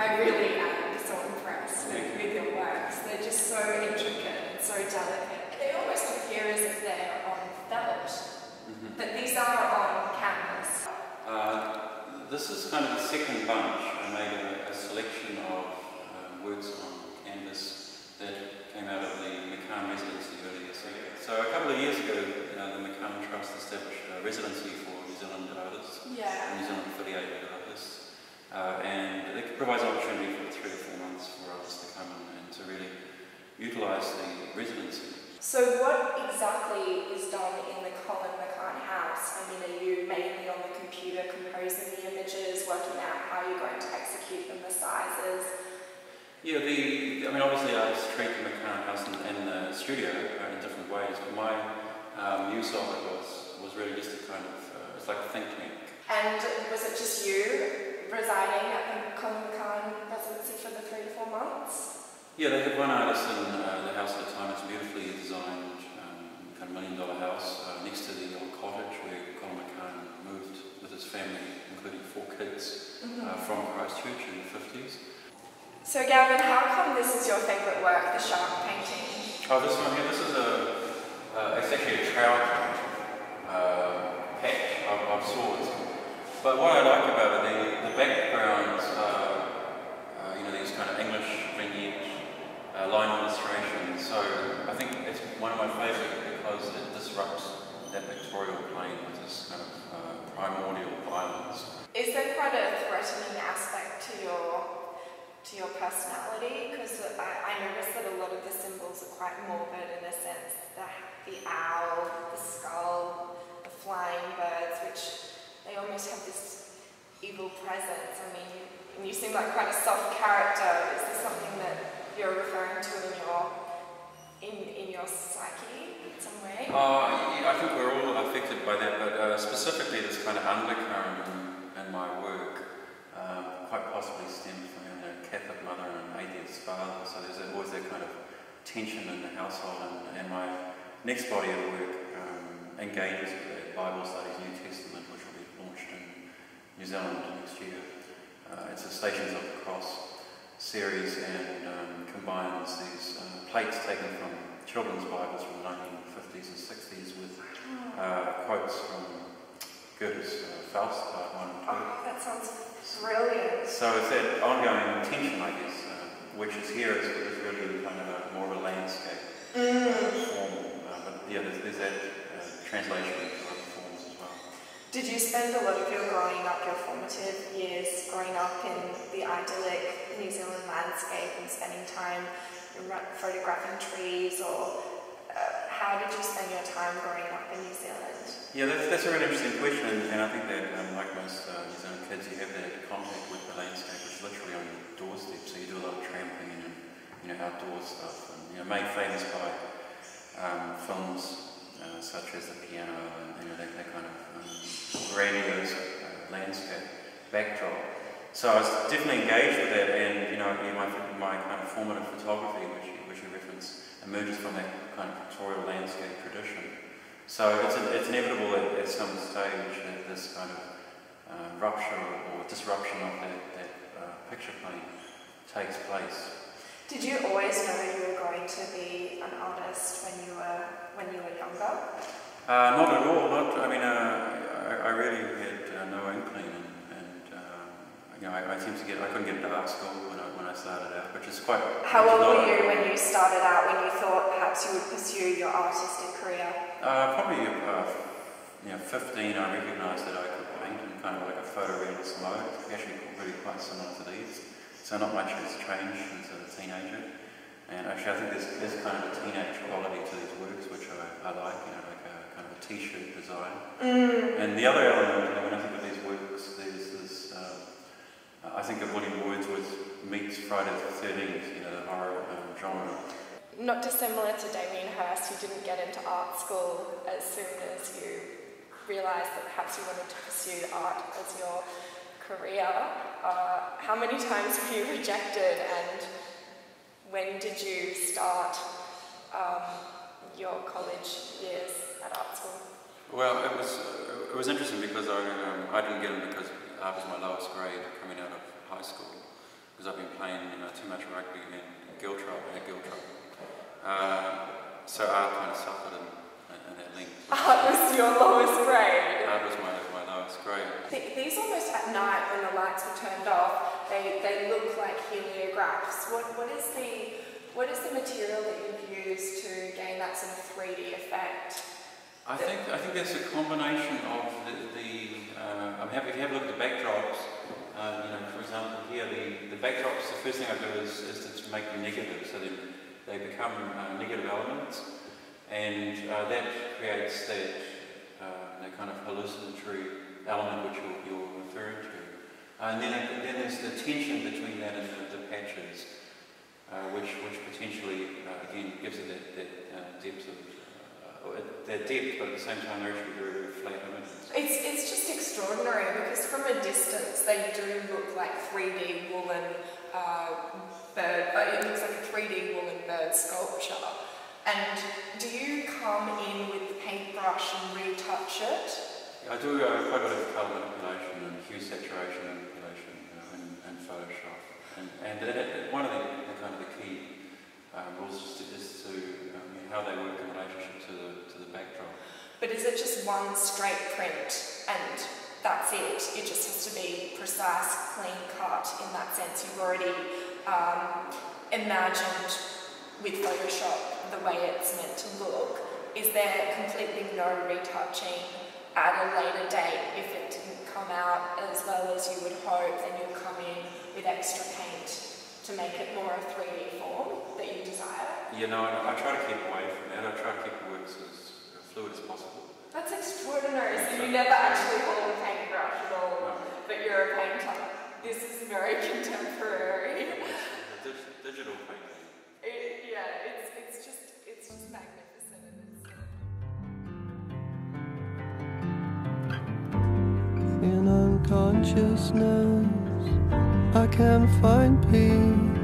I really am so impressed with your works. They're just so intricate and so delicate. They almost appear as if they're on felt, but these are on canvas. This is kind of the second bunch. I made a selection of works on canvas that came out of the McCann residency earlier this year. So a couple of years ago, the McCann Trust established a residency for New Zealand artists, New Zealand affiliated artists, and it provides opportunity for 3 or 4 months for artists to come and to really utilise the residency. So what exactly is done in the Kaliman Gallery house? I mean, are you mainly on the computer composing the images, working out how you're going to execute them, the sizes? Yeah, I mean, obviously artists treat the McCann house and the studio in different ways, but my use of it was really just a kind of, it's like a think tank. And was it just you residing at the Kaliman Gallery residency for the 3 to 4 months? Yeah, they have one artist in the house at a time. It's a beautifully designed kind of $1 million house next to the old cottage where Colin McCann moved with his family, including 4 kids, from Christchurch in the 50s. So Gavin, how come this is your favourite work, the shark painting? Oh, this one here, this is it's actually a trout patch of sorts. But what I like about it, the backgrounds are, these kind of English vignette line illustrations. So I think it's one of my favourite because it disrupts that pictorial plane with this kind of primordial violence. Is there quite a threatening aspect to your personality? Because I noticed that a lot of the symbols are quite morbid in a sense. The owl, the skull, the flying birds, which they almost have this evil presence. I mean, you seem like quite a soft character. Is this something that you're referring to in your psyche in some way? Yeah, I think we're all affected by that, but specifically this kind of undercurrent in my work quite possibly stems from a Catholic mother and an atheist father, so there's always that kind of tension in the household, and my next body of work engages with the Bible Studies New Testament, which will be launched in New Zealand next year. It's a Stations of the Cross series and combines these plates taken from children's Bibles from the 1950s and 60s with quotes from Goethe's Faust, Part 1 and 2. Oh, that sounds brilliant. So it's that ongoing tension, I guess, which is here is really kind of more of a landscape form. But yeah, there's that translation into other forms as well. Did you spend a lot of your formative years growing up in the idyllic New Zealand landscape and spending time photographing trees, or how did you spend your time growing up in New Zealand? Yeah, that's a really interesting question, and I think that like most New Zealand kids, you have that contact with the landscape, which is literally on your doorstep, so you do a lot of tramping and outdoor stuff, and made famous by films such as The Piano and that kind of grandiose landscape backdrop. So I was definitely engaged with that, and my kind of formative photography, which you reference, emerges from that kind of pictorial landscape tradition. So it's inevitable at some stage that this kind of rupture or disruption of that picture plane takes place. Did you always know you were going to be an artist when you were younger? Not at all. I really had no inkling, I couldn't get into art school when I started out, which is quite. How old were you when you started out? When you thought perhaps you would pursue your artistic career? Probably 15. I recognised that I could paint in kind of like a photorealist mode. Actually, really quite similar to these. So not much has changed since a teenager. And actually, I think there's kind of a teenage quality to these works, which I like. Like a kind of a T-shirt design. And the other element, when I think of these works, there's this. I think of William Wordsworth meets Friday the 13th, the horror genre. Not dissimilar to Damien Hirst, you didn't get into art school as soon as you realised that perhaps you wanted to pursue art as your career. How many times were you rejected, and when did you start your college years at art school? Well, it was interesting because I didn't get in because art was my lowest grade coming out of high school, because I've been playing too much rugby and girl trouble. So art kind of suffered in that link. Art was your lowest grade? Art was my lowest grade. These almost at night when the lights were turned off, they look like heliographs. What is the material that you've used to gain that sort of 3D effect? I think that's a combination of I'm happy if you have a look at the backdrops. For example, here the backdrops. The first thing I do is to make them negative, so that they become negative elements, and that creates that kind of hallucinatory element which you're referring to. And then there's the tension between that and the patches, which potentially again gives it that depth of. They're depth, but at the same time they're actually very, very flat images. It's just extraordinary because from a distance they do look like 3D woolen bird. It looks like a 3D woolen bird sculpture. And do you come in with the paintbrush and retouch it? I do quite a bit of colour manipulation and hue saturation manipulation in Photoshop. And one of the kind of the key rules is to how they work in relationship to the backdrop. But is it just one straight print and that's it? It just has to be precise, clean cut in that sense. You've already imagined with Photoshop the way it's meant to look. Is there completely no retouching at a later date? If it didn't come out as well as you would hope, then you'll come in with extra paint to make it more a 3D form that you desire? I try to keep away from that. I try to keep the works as fluid as possible. That's extraordinary. So you never actually hold a paintbrush at all, but you're a painter. This is very contemporary. Digital painting. It's just magnificent. In unconsciousness, I can find peace.